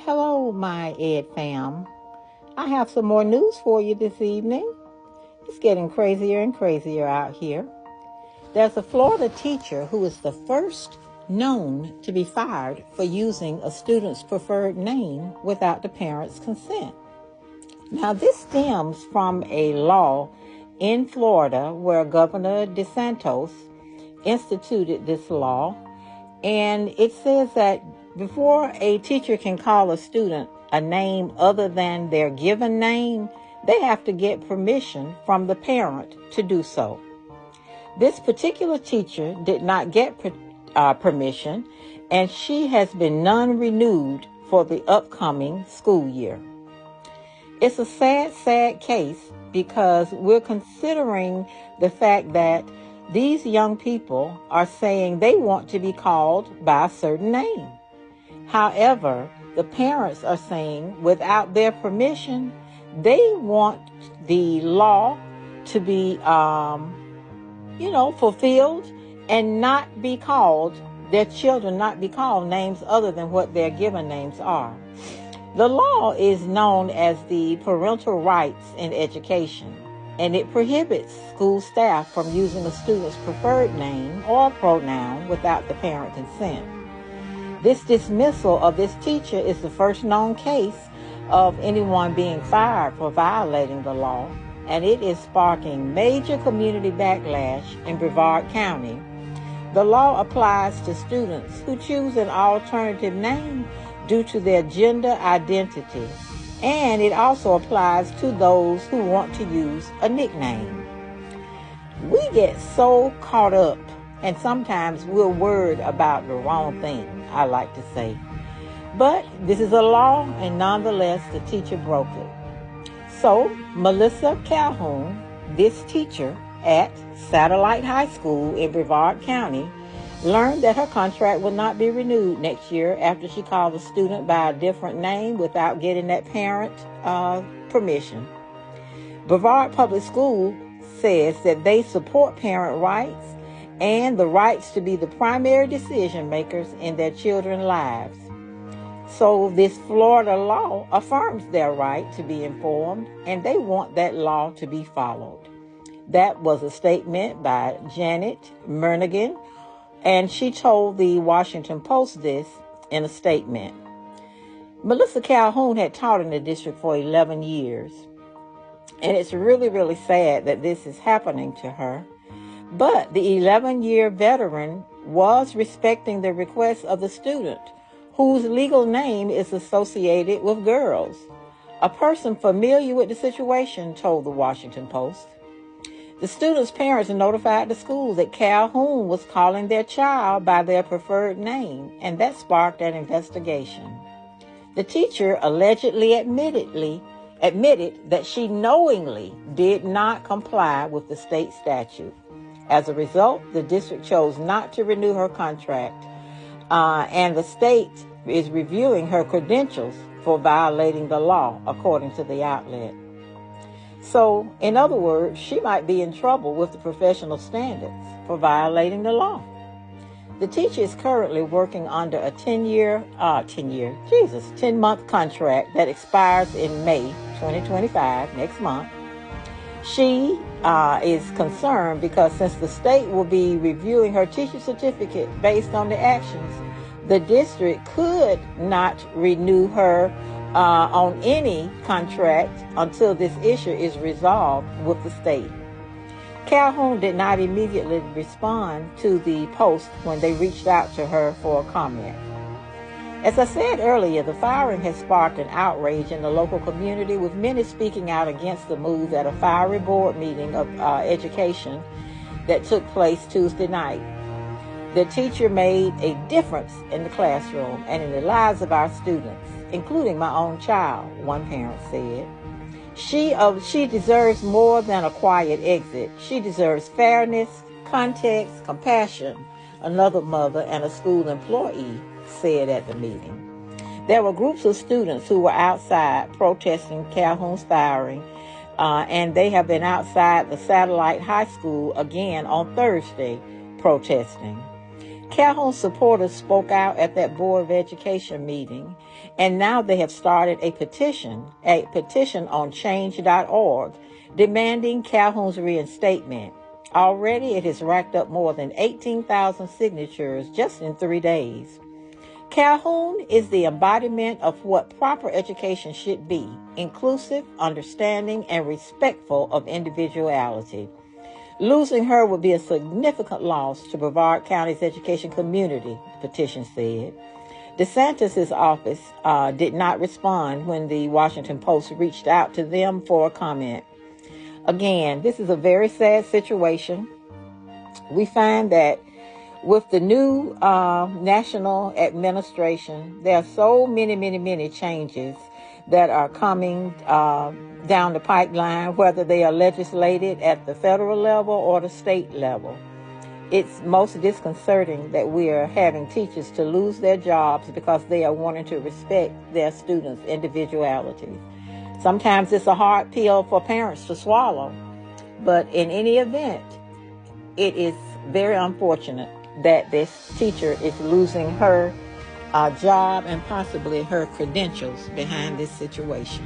Hello, my Ed fam. I have some more news for you this evening. It's getting crazier and crazier out here. There's a Florida teacher who is the first known to be fired for using a student's preferred name without the parent's consent. Now, this stems from a law in Florida where Governor DeSantis instituted this law, and it says that before a teacher can call a student a name other than their given name, they have to get permission from the parent to do so. This particular teacher did not get permission, and she has been non-renewed for the upcoming school year. It's a sad, sad case because we're considering the fact that these young people are saying they want to be called by a certain name. However, the parents are saying without their permission, they want the law to be, fulfilled and not be called, their children not be called names other than what their given names are. The law is known as the Parental Rights in Education, and it prohibits school staff from using a student's preferred name or pronoun without the parent consent. This dismissal of this teacher is the first known case of anyone being fired for violating the law, and it is sparking major community backlash in Brevard County. The law applies to students who choose an alternative name due to their gender identity, and it also applies to those who want to use a nickname. We get so caught up, and sometimes we're worried about the wrong thing, I like to say. But this is a law, and nonetheless, the teacher broke it. So, Melissa Calhoun, this teacher at Satellite High School in Brevard County, learned that her contract would not be renewed next year after she called a student by a different name without getting that parent permission. Brevard Public School says that they support parent rights and the rights to be the primary decision makers in their children's lives. So this Florida law affirms their right to be informed, and they want that law to be followed. That was a statement by Janet Mernigan, and she told the Washington Post this in a statement. Melissa Calhoun had taught in the district for 11 years, and it's really, really sad that this is happening to her. But the 11-year veteran was respecting the request of the student, whose legal name is associated with girls. A person familiar with the situation told the Washington Post. The student's parents notified the school that Calhoun was calling their child by their preferred name, and that sparked an investigation. The teacher allegedly admitted that she knowingly did not comply with the state statute. As a result, the district chose not to renew her contract, and the state is reviewing her credentials for violating the law, according to the outlet. So, in other words, she might be in trouble with the professional standards for violating the law. The teacher is currently working under a 10-month contract that expires in May 2025, next month. She is concerned because since the state will be reviewing her teacher certificate based on the actions, the district could not renew her on any contract until this issue is resolved with the state. Calhoun did not immediately respond to the Post when they reached out to her for a comment. As I said earlier, the firing has sparked an outrage in the local community, with many speaking out against the move at a fiery board meeting of education that took place Tuesday night. The teacher made a difference in the classroom and in the lives of our students, including my own child, one parent said. She deserves more than a quiet exit. She deserves fairness, context, compassion, another mother and a school employee said at the meeting. There were groups of students who were outside protesting Calhoun's firing, and they have been outside the Satellite High School again on Thursday protesting. Calhoun supporters spoke out at that Board of Education meeting, and now they have started a petition on change.org, demanding Calhoun's reinstatement. Already it has racked up more than 18,000 signatures just in 3 days. Calhoun is the embodiment of what proper education should be: inclusive, understanding, and respectful of individuality. Losing her would be a significant loss to Brevard County's education community, the petition said. DeSantis' office did not respond when the Washington Post reached out to them for a comment. Again, this is a very sad situation. We find that with the new national administration, there are so many changes that are coming down the pipeline, whether they are legislated at the federal level or the state level. It's most disconcerting that we are having teachers to lose their jobs because they are wanting to respect their students' individuality. Sometimes it's a hard pill for parents to swallow, but in any event, it is very unfortunate that this teacher is losing her job and possibly her credentials behind this situation.